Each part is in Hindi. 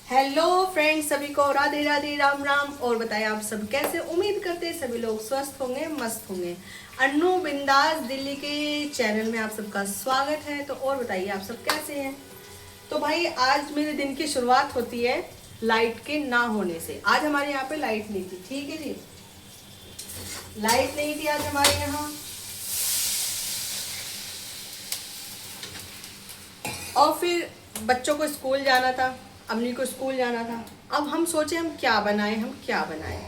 हेलो फ्रेंड्स, सभी को राधे राधे राम राम। और बताएं आप सब कैसे। उम्मीद करते हैं सभी लोग स्वस्थ होंगे, मस्त होंगे। अन्नू बिंदास दिल्ली के चैनल में आप सबका स्वागत है। तो और बताइए आप सब कैसे हैं। तो भाई आज मेरे दिन की शुरुआत होती है लाइट के ना होने से। आज हमारे यहाँ पे लाइट नहीं थी, ठीक है जी, लाइट नहीं थी आज हमारे यहाँ। और फिर बच्चों को स्कूल जाना था, अम्मी को स्कूल जाना था। अब हम सोचे हम क्या बनाएं, हम क्या बनाएं।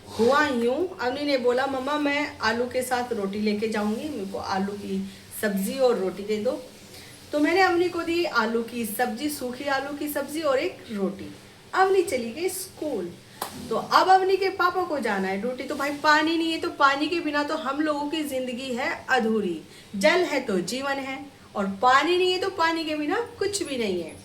हुआ यूं, अम्मी ने बोला मम्मा मैं आलू के साथ रोटी लेके जाऊंगी, मेरे को आलू की सब्जी और रोटी दे दो। तो मैंने अम्मी को दी आलू की सब्जी, सूखी आलू की सब्जी और एक रोटी। अवनी चली गई स्कूल। तो अब अवनी के पापा को जाना है ड्यूटी। तो भाई पानी नहीं है, तो पानी के बिना तो हम लोगों की जिंदगी है अधूरी। जल है तो जीवन है, और पानी नहीं है तो पानी के बिना कुछ भी नहीं है।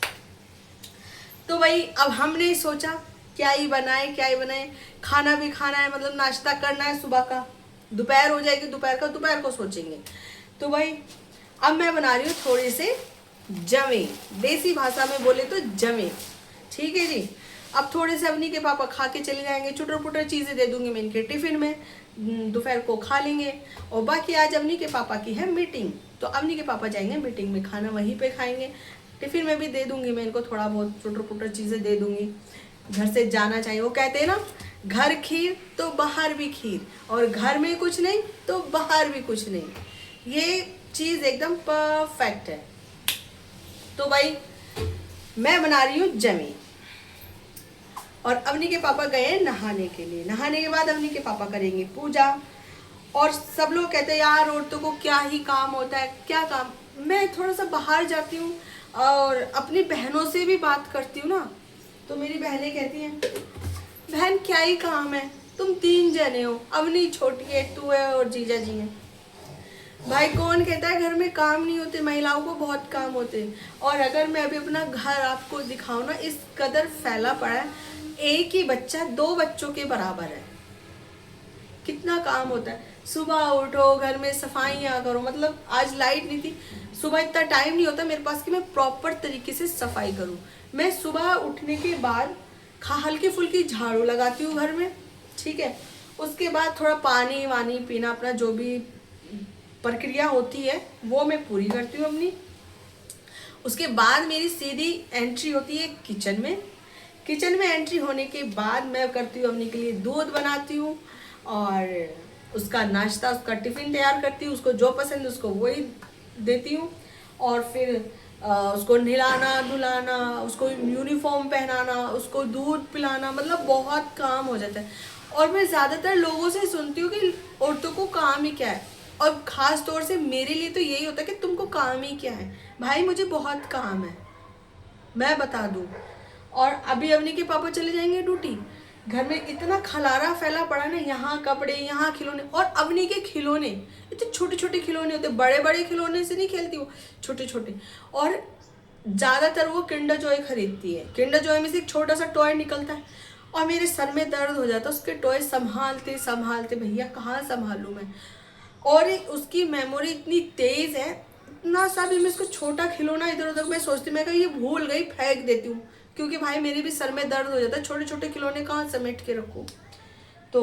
तो भाई अब हमने सोचा क्या ही बनाए, क्या ही बनाए। खाना भी खाना है, मतलब नाश्ता करना है सुबह का। दोपहर हो जाएगी, दोपहर का दोपहर को सोचेंगे। तो भाई अब मैं बना रही हूँ थोड़े से जमे, देसी भाषा में बोले तो जमे, ठीक है जी। अब थोड़े से अवनी के पापा खा के चले जाएंगे, चुटर पुटर चीज़ें दे दूंगी मैं इनके टिफिन में, दोपहर को खा लेंगे। और बाकी आज अवनी के पापा की है मीटिंग, तो अवनी के पापा जाएंगे मीटिंग में, खाना वहीं पे खाएंगे। टिफिन में भी दे दूंगी मैं इनको, थोड़ा बहुत चुटर पुटर चीज़ें दे दूंगी। घर से जाना चाहिए, वो कहते हैं ना, घर खीर तो बाहर भी खीर, और घर में कुछ नहीं तो बाहर भी कुछ नहीं। ये चीज़ एकदम परफेक्ट है। तो भाई मैं बना रही हूँ जमी, और अवनी के पापा गए नहाने के लिए। नहाने के बाद अवनी के पापा करेंगे पूजा। और सब लोग कहते हैं यार औरतों को क्या ही काम होता है, क्या काम। मैं थोड़ा सा बाहर जाती हूँ और अपनी बहनों से भी बात करती हूँ ना, तो मेरी बहनें कहती हैं बहन क्या ही काम है, तुम 3 जने हो, अवनी छोटी है, तू है और जीजा जी है। भाई कौन कहता है घर में काम नहीं होते, महिलाओं को बहुत काम होते हैं। और अगर मैं अभी अपना घर आपको दिखाऊं ना, इस कदर फैला पड़ा है, एक ही बच्चा 2 बच्चों के बराबर है। कितना काम होता है। सुबह उठो, घर में सफाइयाँ करो, मतलब आज लाइट नहीं थी, सुबह इतना टाइम नहीं होता मेरे पास कि मैं प्रॉपर तरीके से सफाई करूँ। मैं सुबह उठने के बाद हल्की फुल्की झाड़ू लगाती हूँ घर में, ठीक है। उसके बाद थोड़ा पानी वानी पीना, अपना जो भी प्रक्रिया होती है वो मैं पूरी करती हूँ अपनी। उसके बाद मेरी सीधी एंट्री होती है किचन में। किचन में एंट्री होने के बाद मैं करती हूँ अपने के लिए दूध बनाती हूँ, और उसका नाश्ता, उसका टिफ़िन तैयार करती हूँ। उसको जो पसंद उसको वही देती हूँ। और फिर उसको नहलाना धुलाना, उसको यूनिफॉर्म पहनाना, उसको दूध पिलाना, मतलब बहुत काम हो जाता है। और मैं ज़्यादातर लोगों से सुनती हूँ कि औरतों को काम ही क्या है, और ख़ास तौर से मेरे लिए तो यही होता है कि तुमको काम ही क्या है। भाई मुझे बहुत काम है, मैं बता दूँ। और अभी अवनी के पापा चले जाएंगे ड्यूटी। घर में इतना खलारा फैला पड़ा ना, यहाँ कपड़े, यहाँ खिलौने। और अवनी के खिलौने इतने छोटे छोटे खिलौने होते, बड़े बड़े खिलौने से नहीं खेलती वो, छोटे छोटे। और ज़्यादातर वो किंडर जॉय खरीदती है। किंडर जॉय में से एक छोटा सा टॉय निकलता है, और मेरे सर में दर्द हो जाता है उसके टॉय संभालते संभालते। भैया कहाँ संभालूँ मैं। और उसकी मेमोरी इतनी तेज़ है, इतना सा भी मैं इसको छोटा खिलौना इधर उधर मैं सोचती, मैं कहीं ये भूल गई फेंक देती हूँ। क्योंकि भाई मेरे भी सर में दर्द हो जाता है, छोटे छोटे खिलौने कहाँ समेट के रखूँ। तो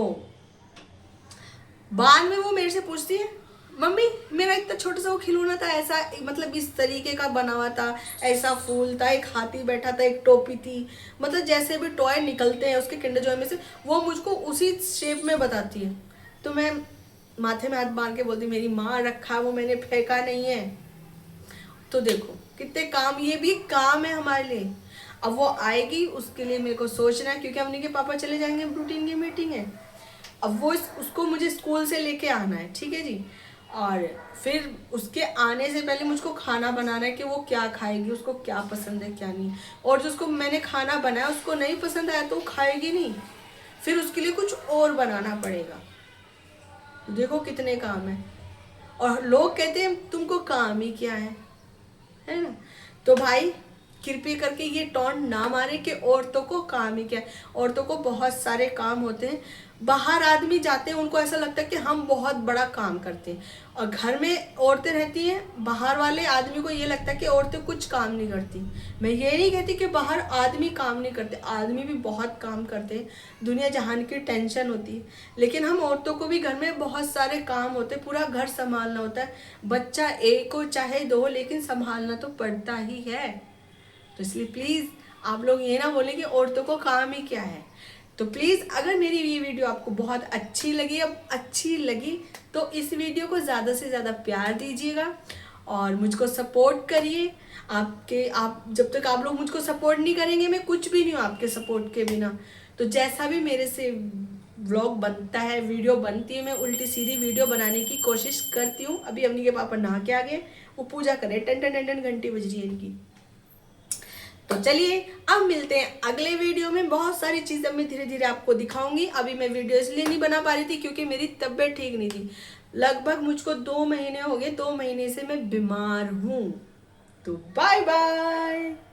बाद में वो मेरे से पूछती है मम्मी मेरा इतना छोटा सा वो खिलौना था, ऐसा मतलब इस तरीके का बना हुआ था, ऐसा फूल था, एक हाथी बैठा था, एक टोपी थी, मतलब जैसे भी टॉय निकलते हैं उसके किंडर जॉय में से, वो मुझको उसी शेप में बताती है। तो मैं माथे में हाथ मार के बोलती मेरी माँ रखा, वो मैंने फेंका नहीं है। तो देखो कितने काम, ये भी काम है हमारे लिए। अब वो आएगी उसके लिए मेरे को सोचना है, क्योंकि अवनी के पापा चले जाएंगे, रूटीन की मीटिंग है। अब वो उसको मुझे स्कूल से लेके आना है, ठीक है जी। और फिर उसके आने से पहले मुझको खाना बनाना है कि वो क्या खाएगी, उसको क्या पसंद है क्या नहीं। और जो उसको मैंने खाना बनाया उसको नहीं पसंद आया तो वो खाएगी नहीं, फिर उसके लिए कुछ और बनाना पड़ेगा। देखो कितने काम है। और लोग कहते हैं तुमको काम ही क्या है ना। तो भाई कृपया करके ये टॉन्ट ना मारे कि औरतों को काम ही क्या है। औरतों को बहुत सारे काम होते हैं। बाहर आदमी जाते हैं, उनको ऐसा लगता है कि हम बहुत बड़ा काम करते हैं, और घर में औरतें रहती हैं, बाहर वाले आदमी को ये लगता है कि औरतें कुछ काम नहीं करती। मैं ये नहीं कहती कि बाहर आदमी काम नहीं करते, आदमी भी बहुत काम करते हैं, दुनिया जहान की टेंशन होती है, लेकिन हम औरतों को भी घर में बहुत सारे काम होते हैं, पूरा घर संभालना होता है। बच्चा एक हो चाहे दो, लेकिन संभालना तो पड़ता ही है। तो इसलिए प्लीज़ आप लोग ये ना बोलें कि औरतों को काम ही क्या है। तो प्लीज़ अगर मेरी ये वीडियो आपको बहुत अच्छी लगी तो इस वीडियो को ज़्यादा से ज़्यादा प्यार दीजिएगा और मुझको सपोर्ट करिए। आप जब तक आप लोग मुझको सपोर्ट नहीं करेंगे, मैं कुछ भी नहीं हूँ आपके सपोर्ट के बिना। तो जैसा भी मेरे से व्लॉग बनता है, वीडियो बनती है, मैं उल्टी सीधी वीडियो बनाने की कोशिश करती हूँ। अभी अवनी के पापा नहा के आ गए, वो पूजा करे, टन टन टन टन घंटी बज रही है इनकी। तो चलिए अब मिलते हैं अगले वीडियो में। बहुत सारी चीज़ें मैं धीरे धीरे आपको दिखाऊंगी। अभी मैं वीडियो इसलिए नहीं बना पा रही थी क्योंकि मेरी तबीयत ठीक नहीं थी। लगभग मुझको 2 महीने हो गए, 2 महीने से मैं बीमार हूँ। तो बाय बाय।